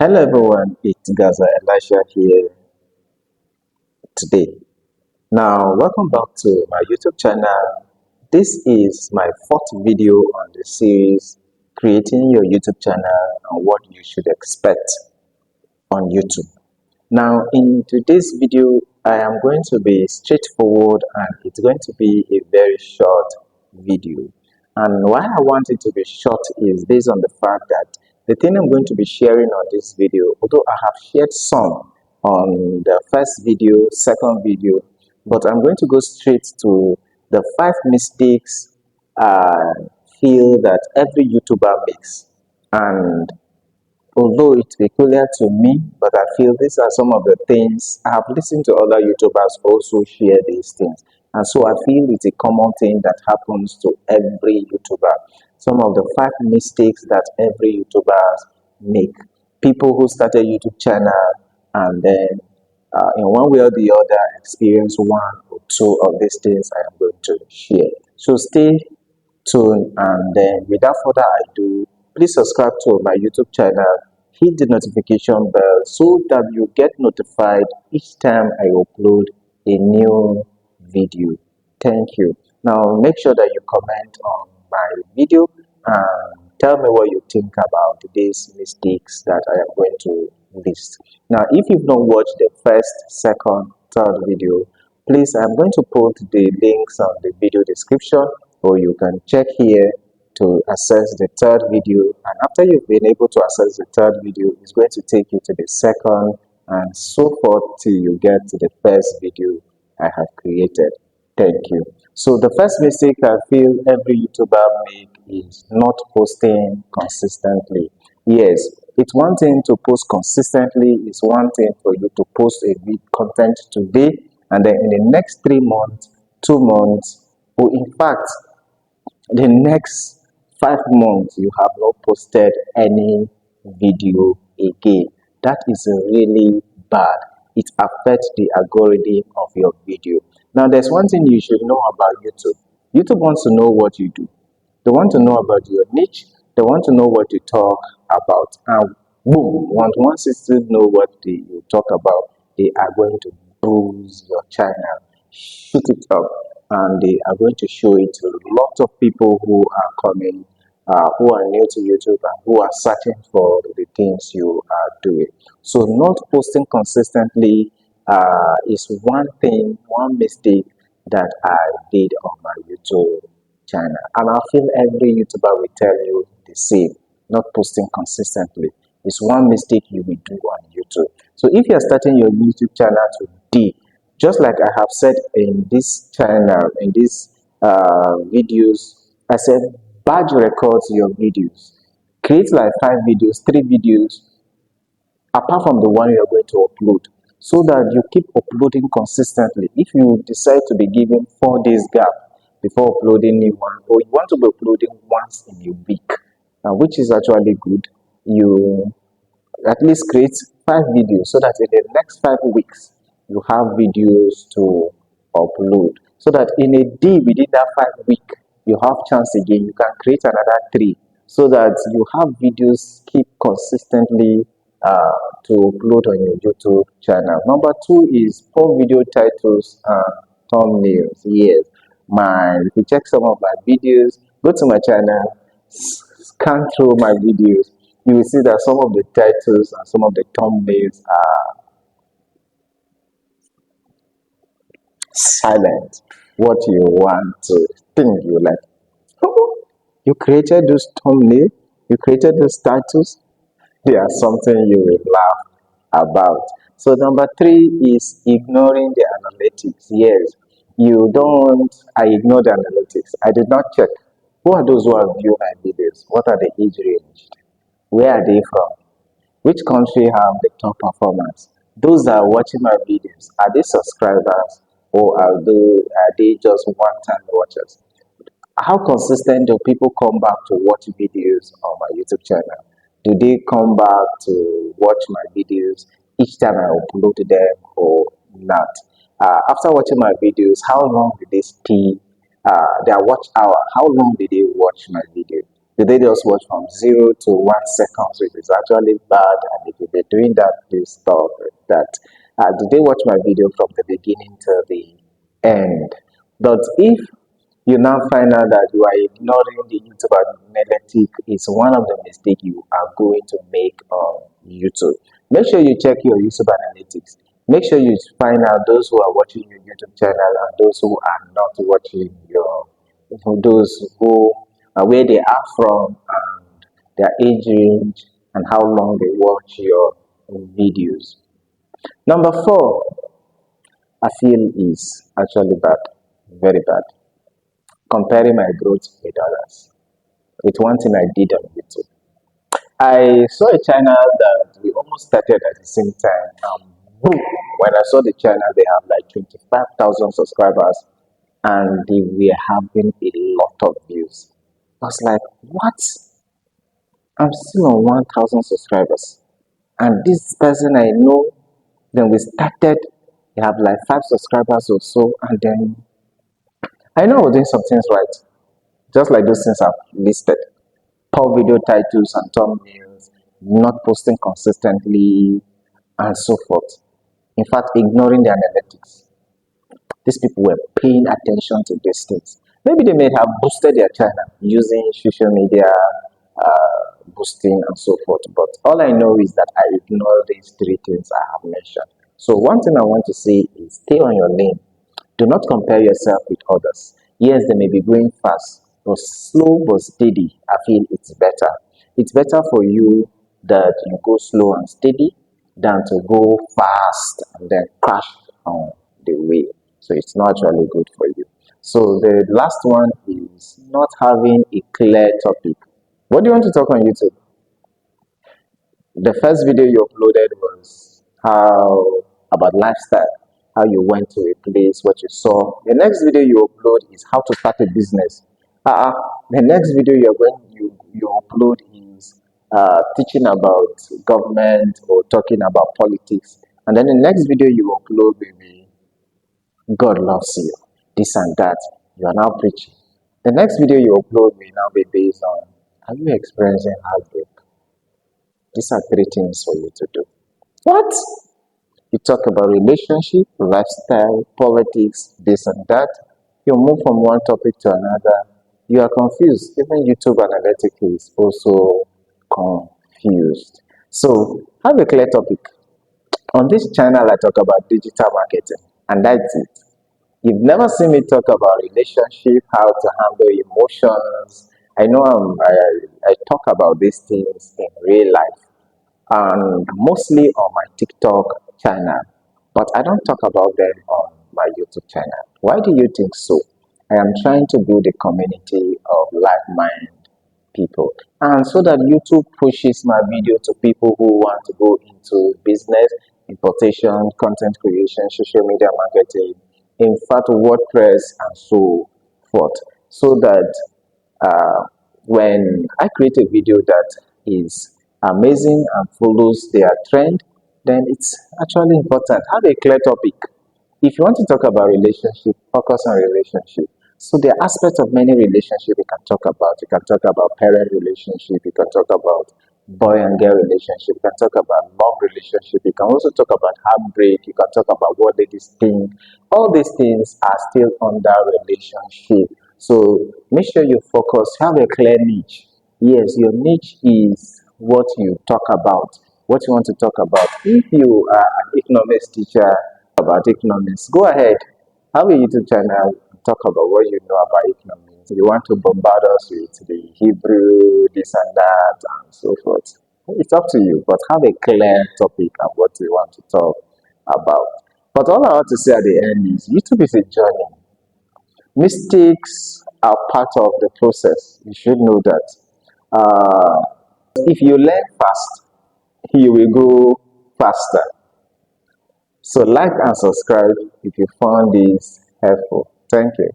Hello everyone, it's Gaza Elisha here today. Now, welcome back to my YouTube channel. This is my fourth video on the series Creating Your YouTube Channel and What You Should Expect on YouTube. Now, in today's video, I am going to be straightforward and it's going to be a very short video. And why I want it to be short is based on the fact that the thing I'm going to be sharing on this video, although I have shared some on the first video, second video, but I'm going to go straight to the 5 mistakes I feel that every YouTuber makes. And although it's peculiar to me, but I feel these are some of the things I have listened to other YouTubers also share these things. And so I feel it's a common thing that happens to every YouTuber. Some of the 5 mistakes that every YouTuber make. People who started YouTube channel and then in one way or the other experience one or two of these things I am going to share. So stay tuned and then without further ado, please subscribe to my YouTube channel, hit the notification bell so that you get notified each time I upload a new video. Thank you. Now make sure that you comment on my video and tell me what you think about these mistakes that I am going to list. Now if you've not watched the first, second, third video, please I'm going to put the links on the video description, or you can check here to access the third video, and after you've been able to access the third video, it's going to take you to the second and so forth till you get to the first video I have created. Thank you. So the first mistake I feel every YouTuber make is not posting consistently. Yes, it's one thing to post consistently, it's one thing for you to post a big content today and then in the next 3 months, 2 months, or in fact the next 5 months you have not posted any video again. That is really bad. It affects the algorithm of your video. Now there's one thing you should know about YouTube. YouTube wants to know what you do. They want to know about your niche. They want to know what you talk about. And boom, once you still know what you talk about, they are going to boost your channel, shoot it up, and they are going to show it to lots of people who are coming, who are new to YouTube and who are searching for the things you are doing. So not posting consistently is one thing, one mistake that I did on my YouTube channel. And I feel every YouTuber will tell you the same. Not posting consistently is one mistake you will do on YouTube. So if you are starting your YouTube channel today, just like I have said in this channel, in these videos, I said batch records your videos. Create like 5 videos, 3 videos, apart from the one you are going to upload, so that you keep uploading consistently. If you decide to be given 4 days gap before uploading new one, or you want to be uploading once in a week, which is actually good, you at least create 5 videos so that in the next 5 weeks you have videos to upload, so that in a day within that 5 week you have chance again, you can create another 3 so that you have videos keep consistently to upload on your YouTube channel. Number 2 is poor video titles and thumbnails. Yes, if you check some of my videos, go to my channel, scan through my videos, you will see that some of the titles and some of the thumbnails are silent. What you want to think, you like, oh, you created those thumbnails, you created those titles, they are something you will laugh about. So number 3 is ignoring the analytics. Yes, I ignore the analytics. I did not check who are those who have viewed my videos, what are the age range, where are they from, which country have the top performance, those that are watching my videos, are they subscribers or are they just one-time watchers? How consistent do people come back to watch videos on my YouTube channel? Do they come back to watch my videos each time I upload them or not? After watching my videos, how long did they stay? Their watch hour, how long did they watch my video? Did they just watch from 0 to 1 seconds, which is actually bad? And if they're doing that, please stop that. Did they watch my video from the beginning to the end? But if you now find out that you are ignoring the YouTube analytics, is one of the mistakes you are going to make on YouTube. Make sure you check your YouTube analytics. Make sure you find out those who are watching your YouTube channel and those who are not watching your, those who where they are from and their age range and how long they watch your videos. Number four, I feel is actually bad, very bad. Comparing my growth with others. It's one thing I did on YouTube. I saw a channel that we almost started at the same time. Boom! When I saw the channel, they have like 25,000 subscribers and they were having a lot of views. I was like, what? I'm still on 1,000 subscribers. And this person I know, then we started, they have like 5 subscribers or so, and then I know we're doing some things right. Just like those things I've listed. Poor video titles and thumbnails, not posting consistently, and so forth. In fact, ignoring the analytics. These people were paying attention to these things. Maybe they may have boosted their channel using social media boosting and so forth. But all I know is that I ignore these three things I have mentioned. So one thing I want to say is stay on your lane. Do not compare yourself with others. Yes, they may be going fast, but slow but steady, I feel it's better. It's better for you that you go slow and steady than to go fast and then crash on the way. So it's not really good for you. So the last one is not having a clear topic. What do you want to talk on YouTube? The first video you uploaded was how about lifestyle, how you went to a place, what you saw. The next video you upload is how to start a business. The next video you upload is teaching about government or talking about politics. And then the next video you upload will be God loves you, this and that. You are now preaching. The next video you upload will now be based on, are you experiencing heartbreak? These are three things for you to do. What? You talk about relationship, lifestyle, politics, this and that. You move from one topic to another. You are confused. Even YouTube analytics is also confused. So have a clear topic. On this channel, I talk about digital marketing, and that's it. You've never seen me talk about relationship, how to handle emotions. I know I talk about these things in real life and mostly on my TikTok channel, but I don't talk about them on my YouTube channel. Why do you think so? I am trying to build a community of like-minded people, and so that YouTube pushes my video to people who want to go into business, importation, content creation, social media marketing, in fact, WordPress, and so forth, so that when I create a video that is amazing and follows their trend, then it's actually important. Have a clear topic. If you want to talk about relationship, focus on relationship. So there are aspects of many relationships you can talk about. You can talk about parent relationship. You can talk about boy and girl relationship. You can talk about love relationship. You can also talk about heartbreak. You can talk about what ladies think. All these things are still under relationship. So make sure you focus. Have a clear niche. Yes, your niche is what you talk about, what you want to talk about. If you are an economics teacher about economics, go ahead, have a YouTube channel, talk about what you know about economics. You want to bombard us with the Hebrew, this and that, and so forth. It's up to you, but have a clear topic of what you want to talk about. But all I want to say at the end is YouTube is a journey. Mistakes are part of the process. You should know that. If you learn fast, you will go faster. So like and subscribe if you found this helpful. Thank you.